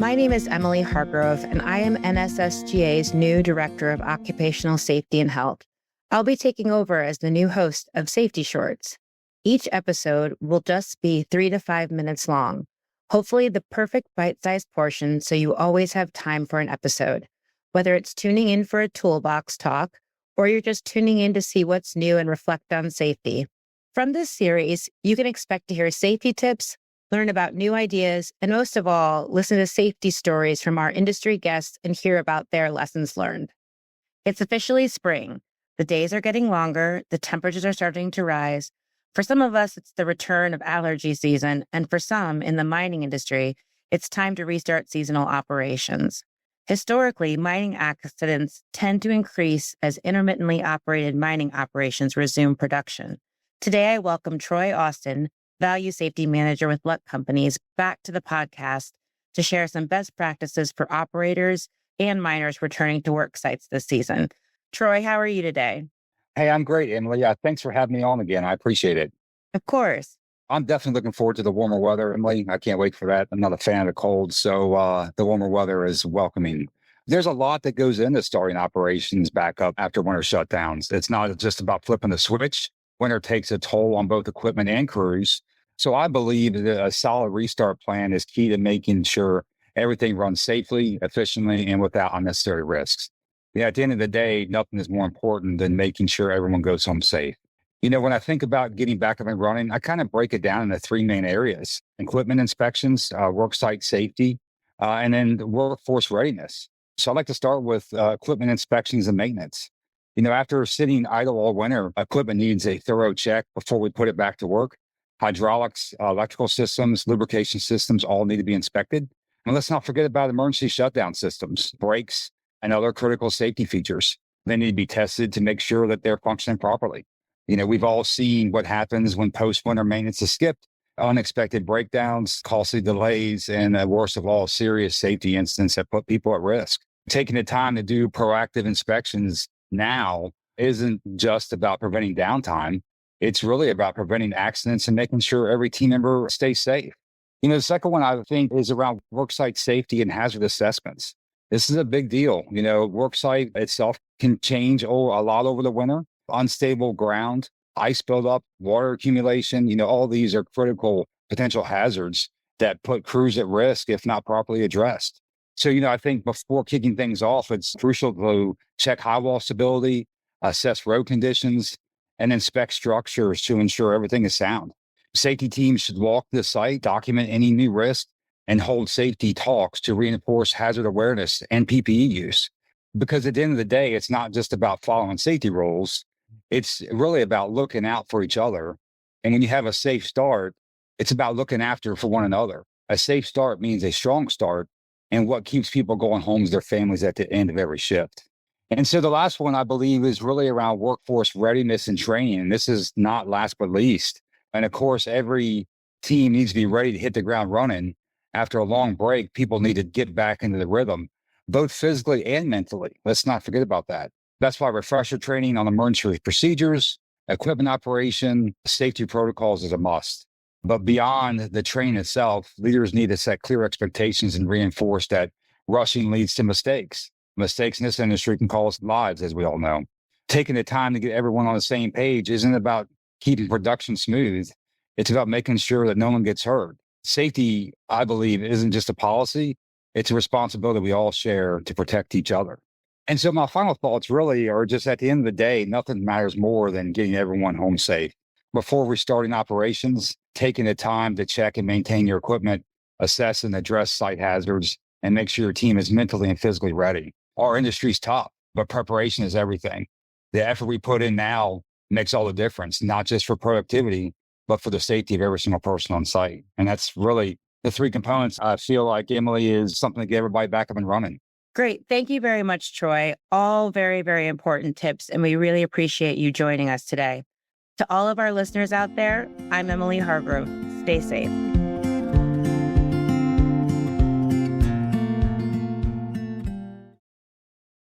My name is Emily Hargrove, and I am NSSGA's new Director of Occupational Safety and Health. I'll be taking over as the new host of Safety Shorts. Each episode will just be 3 to 5 minutes long, hopefully the perfect bite-sized portion so you always have time for an episode, whether it's tuning in for a toolbox talk or you're just tuning in to see what's new and reflect on safety. From this series, you can expect to hear safety tips, learn about new ideas, and most of all, listen to safety stories from our industry guests and hear about their lessons learned. It's officially spring. The days are getting longer, the temperatures are starting to rise. For some of us, it's the return of allergy season, and for some in the mining industry, it's time to restart seasonal operations. Historically, mining accidents tend to increase as intermittently operated mining operations resume production. Today, I welcome Troy Austin, Value Safety Manager with Luck Companies, back to the podcast to share some best practices for operators and miners returning to work sites this season. Troy, how are you today? Hey, I'm great, Emily. Thanks for having me on again. I appreciate it. Of course. I'm definitely looking forward to the warmer weather, Emily. I can't wait for that. I'm not a fan of the cold, so the warmer weather is welcoming. There's a lot that goes into starting operations back up after winter shutdowns. It's not just about flipping the switch. Winter takes a toll on both equipment and crews. So I believe that a solid restart plan is key to making sure everything runs safely, efficiently, and without unnecessary risks. Yeah, at the end of the day, nothing is more important than making sure everyone goes home safe. You know, when I think about getting back up and running, I kind of break it down into 3 main areas: equipment inspections, worksite safety, and then workforce readiness. So I'd like to start with equipment inspections and maintenance. You know, after sitting idle all winter, equipment needs a thorough check before we put it back to work. Hydraulics, electrical systems, lubrication systems all need to be inspected. And let's not forget about emergency shutdown systems, brakes, and other critical safety features. They need to be tested to make sure that they're functioning properly. You know, we've all seen what happens when post-winter maintenance is skipped: unexpected breakdowns, costly delays, and worst of all, serious safety incidents that put people at risk. Taking the time to do proactive inspections now isn't just about preventing downtime. It's really about preventing accidents and making sure every team member stays safe. You know, the second one I think is around worksite safety and hazard assessments. This is a big deal. You know, worksite itself can change a lot over the winter. Unstable ground, ice buildup, water accumulation, you know, all these are critical potential hazards that put crews at risk if not properly addressed. So, you know, I think before kicking things off, it's crucial to check highwall stability, assess road conditions, and inspect structures to ensure everything is sound. Safety teams should walk the site, document any new risk, and hold safety talks to reinforce hazard awareness and PPE use. Because at the end of the day, it's not just about following safety rules. It's really about looking out for each other. And when you have a safe start, it's about looking after for one another. A safe start means a strong start. And what keeps people going home is their families at the end of every shift. And so the last one, I believe, is really around workforce readiness and training. And this is not last but least. And of course, every team needs to be ready to hit the ground running. After a long break, people need to get back into the rhythm, both physically and mentally. Let's not forget about that. That's why refresher training on emergency procedures, equipment operation, safety protocols is a must. But beyond the training itself, leaders need to set clear expectations and reinforce that rushing leads to mistakes. Mistakes in this industry can cost lives, as we all know. Taking the time to get everyone on the same page isn't about keeping production smooth. It's about making sure that no one gets hurt. Safety, I believe, isn't just a policy. It's a responsibility we all share to protect each other. And so my final thoughts really are just at the end of the day, nothing matters more than getting everyone home safe. Before restarting operations, taking the time to check and maintain your equipment, assess and address site hazards, and make sure your team is mentally and physically ready. Our industry's tough, but preparation is everything. The effort we put in now makes all the difference, not just for productivity, but for the safety of every single person on site. And that's really the 3 components I feel like, Emily, is something to get everybody back up and running. Great. Thank you very much, Troy. All very, very important tips, and we really appreciate you joining us today. To all of our listeners out there, I'm Emily Hargrove. Stay safe.